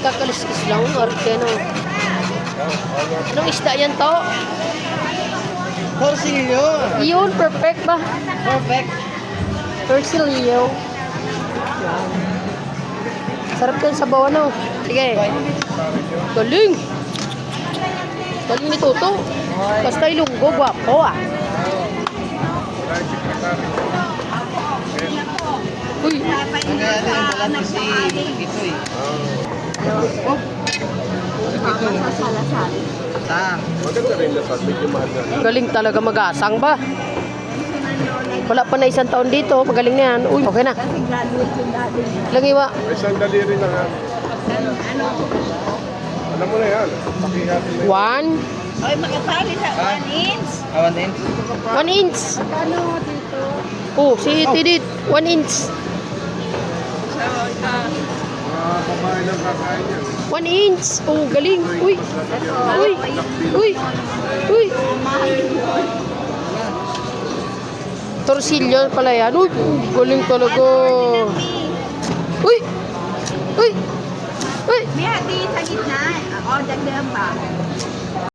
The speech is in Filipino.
Kakaliskis lang, arte no. Anong isda yan to? Torsilyo. Yun, perfect ba? Perfect. Torsilyo. Sarap yun sa bawa no. Sige. Galing. Galing ni Toto. Basta ilunggo, gwapo ah. Uy. Ang ganda yung balat kasi ito eh. Oh. Ta. Maganda rin lasal, medyo mahal na. Galing talaga mag-asang ba? Wala pa na isang taon dito. Magaling na yan. Uy, okay na. Lang iwa. May sandali rin na nga. Alam mo na yan. Pakihatin na yan. One. Oy, makasali sa 1 inch. Awan din. 1 inch. Ano dito? Oh, si Tidit. 1 inch. Mga babae lang kakain yan. 1 inch. Oh, galing. Uy. Uy. Uy. Uy. Torsilyo pala yan. Uy, galing talaga. Uy. Uy. Uy. May hati sa gitna. O, dagdagan pa.